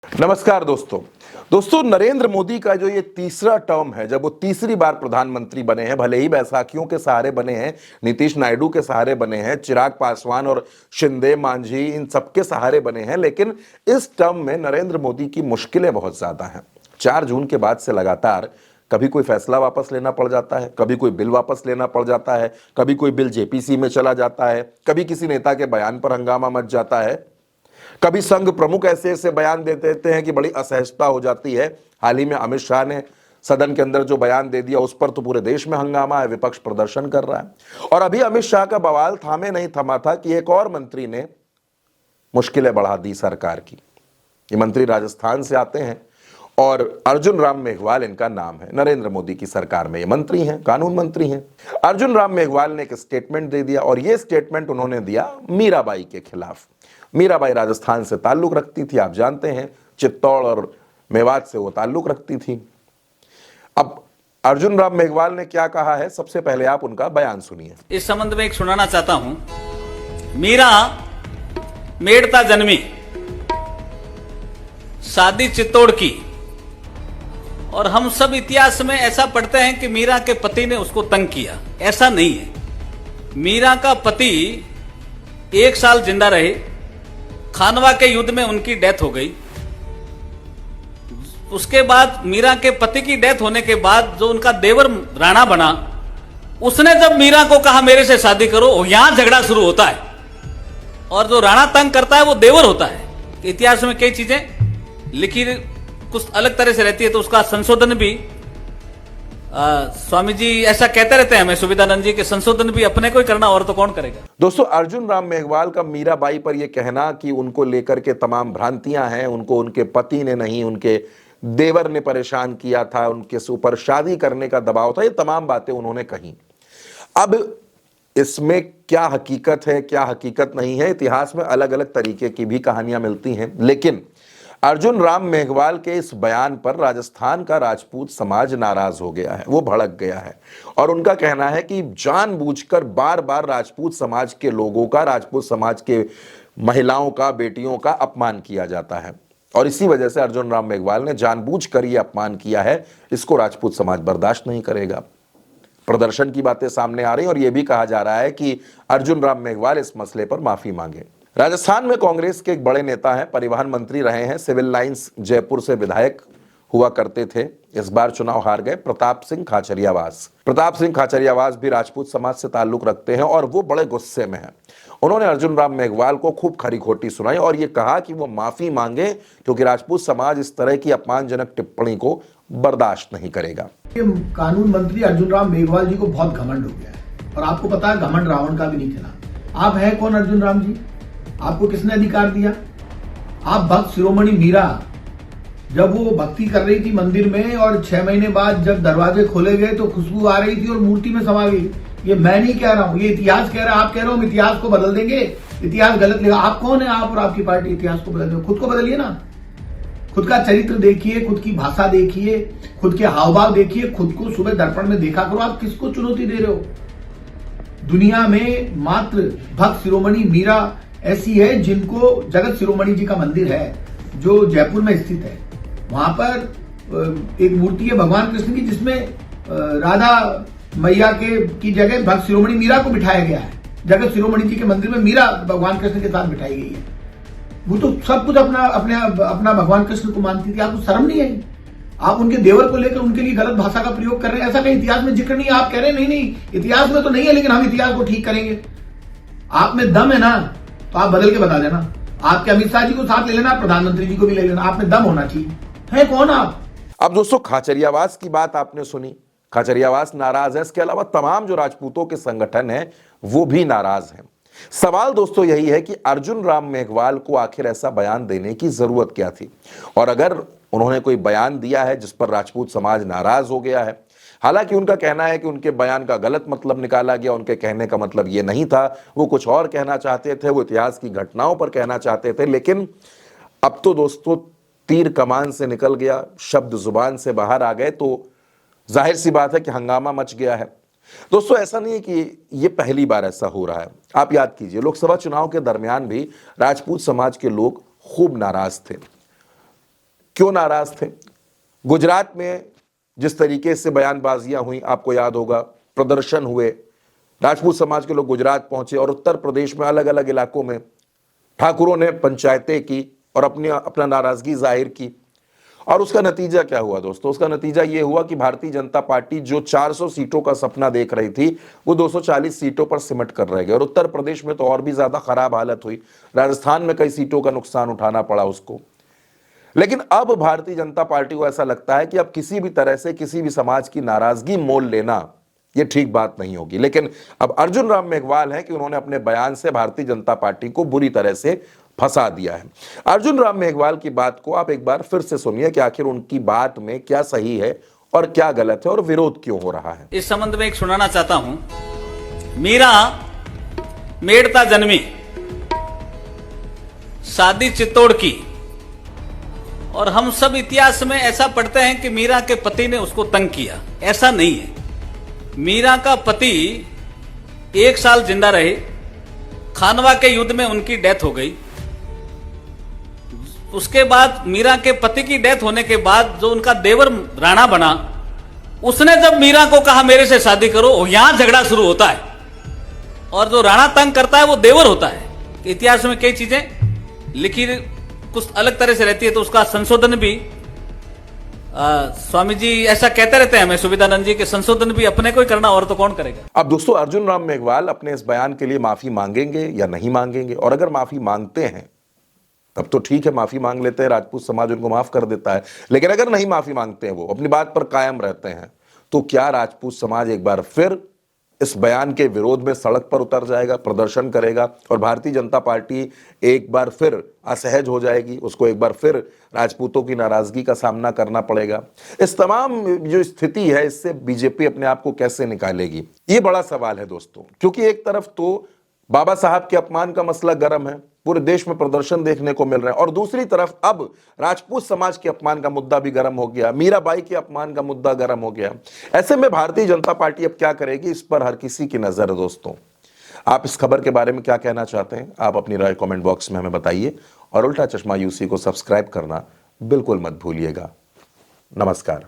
नमस्कार दोस्तों नरेंद्र मोदी का जो ये तीसरा टर्म है, जब वो तीसरी बार प्रधानमंत्री बने हैं, भले ही बैसाखियों के सहारे बने हैं, नीतीश नायडू के सहारे बने हैं, चिराग पासवान और शिंदे मांझी इन सबके सहारे बने हैं, लेकिन इस टर्म में नरेंद्र मोदी की मुश्किलें बहुत ज्यादा हैं। 4 जून के बाद से लगातार कभी कोई फैसला वापस लेना पड़ जाता है, कभी कोई बिल वापस लेना पड़ जाता है, कभी कोई बिल जेपीसी में चला जाता है, कभी किसी नेता के बयान पर हंगामा मच जाता है, कभी संघ प्रमुख ऐसे ऐसे बयान दे देते हैं कि बड़ी असहजता हो जाती है। हाल ही में अमित शाह ने सदन के अंदर जो बयान दे दिया, उस पर तो पूरे देश में हंगामा है, विपक्ष प्रदर्शन कर रहा है। और अभी अमित शाह का बवाल थामे नहीं थमा था कि एक और मंत्री ने मुश्किलें बढ़ा दी सरकार की। ये मंत्री राजस्थान से आते हैं और अर्जुन राम मेघवाल इनका नाम है। नरेंद्र मोदी की सरकार में ये मंत्री हैं, कानून मंत्री हैं। अर्जुन राम मेघवाल ने एक स्टेटमेंट दे दिया और ये स्टेटमेंट उन्होंने दिया मीराबाई के खिलाफ। मीराबाई राजस्थान से ताल्लुक रखती थी, आप जानते हैं, चित्तौड़ और मेवात से वो ताल्लुक रखती थी। अब अर्जुन राम मेघवाल ने क्या कहा है, सबसे पहले आप उनका बयान सुनिए। इस संबंध में एक सुनाना चाहता हूं। मीरा मेड़ता जन्मी, शादी चित्तौड़ की, और हम सब इतिहास में ऐसा पढ़ते हैं कि मीरा के पति ने उसको तंग किया। ऐसा नहीं है। मीरा का पति 1 साल जिंदा रहे, खानवा के युद्ध में उनकी डेथ हो गई। उसके बाद मीरा के पति की डेथ होने के बाद जो उनका देवर राणा बना, उसने जब मीरा को कहा मेरे से शादी करो, यहां झगड़ा शुरू होता है। और जो राणा तंग करता है वो देवर होता है। इतिहास में कई चीजें लिखी कुछ अलग तरह से रहती है, तो उसका संशोधन भी स्वामी जी ऐसा कहते रहते हैं हमें, सुविधानंद जी, के संशोधन भी अपने को ही करना, और तो कौन करेगा। दोस्तों, अर्जुन राम मेघवाल का मीराबाई पर यह कहना कि उनको लेकर के तमाम भ्रांतियां हैं, उनको उनके पति ने नहीं, उनके देवर ने परेशान किया था, उनके ऊपर शादी करने का दबाव था, ये तमाम बातें उन्होंने कही। अब इसमें क्या हकीकत है, क्या हकीकत नहीं है, इतिहास में अलग अलग तरीके की भी कहानियां मिलती हैं, लेकिन अर्जुन राम मेघवाल के इस बयान पर राजस्थान का राजपूत समाज नाराज हो गया है, वो भड़क गया है। और उनका कहना है कि जानबूझकर बार बार राजपूत समाज के लोगों का, राजपूत समाज के महिलाओं का, बेटियों का अपमान किया जाता है, और इसी वजह से अर्जुन राम मेघवाल ने जानबूझकर यह अपमान किया है। इसको राजपूत समाज बर्दाश्त नहीं करेगा। प्रदर्शन की बातें सामने आ रही और यह भी कहा जा रहा है कि अर्जुन राम मेघवाल इस मसले पर माफी मांगे। राजस्थान में कांग्रेस के एक बड़े नेता हैं, परिवहन मंत्री रहे हैं, सिविल लाइंस जयपुर से विधायक हुआ करते थे, इस बार चुनाव हार गए, प्रताप सिंह खाचरियावास। प्रताप सिंह खाचरियावास भी राजपूत समाज से ताल्लुक रखते हैं और वो बड़े गुस्से में हैं। उन्होंने अर्जुन राम मेघवाल को खूब खरी खोटी सुनाई और ये कहा कि वो माफी मांगे, क्योंकि राजपूत समाज इस तरह की अपमानजनक टिप्पणी को बर्दाश्त नहीं करेगा। कानून मंत्री अर्जुन राम मेघवाल जी को बहुत घमंड हो गया है, और आपको पता है घमंड रावण का भी नहीं चला। आप हैं कौन अर्जुन राम जी? आपको किसने अधिकार दिया? आप भक्त शिरोमणि मीरा, जब वो भक्ति कर रही थी मंदिर में और 6 महीने बाद जब दरवाजे खोले गए तो खुशबू आ रही थी और मूर्ति में समा गई। ये मैं नहीं कह रहा हूं, ये इतिहास कह रहा है। आप कह रहे हो हम इतिहास को बदल देंगे, इतिहास गलत लिखा। आप कौन है? आप और आपकी पार्टी इतिहास को बदल देंगे? खुद को बदलिए ना। खुद का चरित्र देखिए, खुद की भाषा देखिए, खुद के हाव भाव देखिए, खुद को सुबह दर्पण में देखा करो। आप किसको चुनौती दे रहे हो? दुनिया में मात्र भक्त शिरोमणि मीरा ऐसी है जिनको, जगत शिरोमणि जी का मंदिर है जो जयपुर में स्थित है, वहां पर एक मूर्ति है भगवान कृष्ण की, जिसमें राधा मैया की जगह भक्त शिरोमणि मीरा को बिठाया गया है। जगत शिरोमणि जी के मंदिर में मीरा भगवान कृष्ण के साथ बिठाई गई है। वो तो सब कुछ अपना भगवान कृष्ण को मानती थी। आपको शर्म नहीं आई? आप उनके देवर को लेकर उनके लिए गलत भाषा का प्रयोग कर रहे हैं। ऐसा कहीं इतिहास में जिक्र नहीं है। आप कह रहे हैं नहीं इतिहास में तो नहीं है, लेकिन हम इतिहास को ठीक करेंगे। आप में दम है ना, तो आप बदल के बता देना। आपके अमित शाह जी को साथ ले लेना, प्रधानमंत्री जी को भी ले लेना। आप में दम होना चाहिए। है कौन आप? अब दोस्तों, खाचरियावास की बात आपने सुनी, खाचरियावास नाराज है। इसके अलावा तमाम जो राजपूतों के संगठन है वो भी नाराज हैं। सवाल दोस्तों यही है कि अर्जुन राम मेघवाल को आखिर ऐसा बयान देने की जरूरत क्या थी, और अगर उन्होंने कोई बयान दिया है जिस पर राजपूत समाज नाराज हो गया है, हालांकि उनका कहना है कि उनके बयान का गलत मतलब निकाला गया, उनके कहने का मतलब ये नहीं था, वो कुछ और कहना चाहते थे, वो इतिहास की घटनाओं पर कहना चाहते थे, लेकिन अब तो दोस्तों तीर कमान से निकल गया, शब्द जुबान से बाहर आ गए, तो जाहिर सी बात है कि हंगामा मच गया है। दोस्तों, ऐसा नहीं है कि ये पहली बार ऐसा हो रहा है। आप याद कीजिए, लोकसभा चुनाव के दरमियान भी राजपूत समाज के लोग खूब नाराज थे। क्यों नाराज थे? गुजरात में जिस तरीके से बयानबाजियां हुई, आपको याद होगा, प्रदर्शन हुए, राजपूत समाज के लोग गुजरात पहुंचे और उत्तर प्रदेश में अलग अलग इलाकों में ठाकुरों ने पंचायतें की और अपना नाराजगी जाहिर की। और उसका नतीजा क्या हुआ दोस्तों? उसका नतीजा यह हुआ कि भारतीय जनता पार्टी जो 400 सीटों का सपना देख रही थी, वो 240 सीटों पर सिमट कर रह गए। और उत्तर प्रदेश में तो और भी ज्यादा खराब हालत हुई, राजस्थान में कई सीटों का नुकसान उठाना पड़ा उसको। लेकिन अब भारतीय जनता पार्टी को ऐसा लगता है कि अब किसी भी तरह से किसी भी समाज की नाराजगी मोल लेना यह ठीक बात नहीं होगी। लेकिन अब अर्जुन राम मेघवाल है कि उन्होंने अपने बयान से भारतीय जनता पार्टी को बुरी तरह से फंसा दिया है। अर्जुन राम मेघवाल की बात को आप एक बार फिर से सुनिए कि आखिर उनकी बात में क्या सही है और क्या गलत है और विरोध क्यों हो रहा है। इस संबंध में एक सुनाना चाहता हूं। मीरा मेड़ता जन्मी, शादी चित्तौड़ की, और हम सब इतिहास में ऐसा पढ़ते हैं कि मीरा के पति ने उसको तंग किया। ऐसा नहीं है। मीरा का पति 1 साल जिंदा रहे, खानवा के युद्ध में उनकी डेथ हो गई। उसके बाद मीरा के पति की डेथ होने के बाद जो उनका देवर राणा बना, उसने जब मीरा को कहा मेरे से शादी करो, यहां झगड़ा शुरू होता है। और जो राणा तंग करता है वो देवर होता है। इतिहास में कई चीजें लिखी कुछ अलग तरह से रहती है, तो उसका संशोधन भी स्वामी जी ऐसा कहते रहते हैं हमें, सुविधानंद जी के संशोधन भी अपने को ही करना, और तो कौन करेगा। अब दोस्तों, अर्जुन राम मेघवाल अपने इस बयान के लिए माफी मांगेंगे या नहीं मांगेंगे? और अगर माफी मांगते हैं तब तो ठीक है, माफी मांग लेते हैं, राजपूत समाज उनको माफ कर देता है। लेकिन अगर नहीं माफी मांगते हैं, वो अपनी बात पर कायम रहते हैं, तो क्या राजपूत समाज एक बार फिर इस बयान के विरोध में सड़क पर उतर जाएगा, प्रदर्शन करेगा और भारतीय जनता पार्टी एक बार फिर असहज हो जाएगी? उसको एक बार फिर राजपूतों की नाराजगी का सामना करना पड़ेगा? इस तमाम जो स्थिति है, इससे बीजेपी अपने आप को कैसे निकालेगी, ये बड़ा सवाल है दोस्तों। क्योंकि एक तरफ तो बाबा साहब के अपमान का मसला गर्म है, पूरे देश में प्रदर्शन देखने को मिल रहे हैं, और दूसरी तरफ अब राजपूत समाज के अपमान का मुद्दा भी गर्म हो गया, मीराबाई के अपमान का मुद्दा गर्म हो गया। ऐसे में भारतीय जनता पार्टी अब क्या करेगी, इस पर हर किसी की नजर है दोस्तों। आप इस खबर के बारे में क्या कहना चाहते हैं? आप अपनी राय कमेंट बॉक्स में हमें बताइए और उल्टा चश्मा यूसी को सब्सक्राइब करना बिल्कुल मत भूलिएगा। नमस्कार।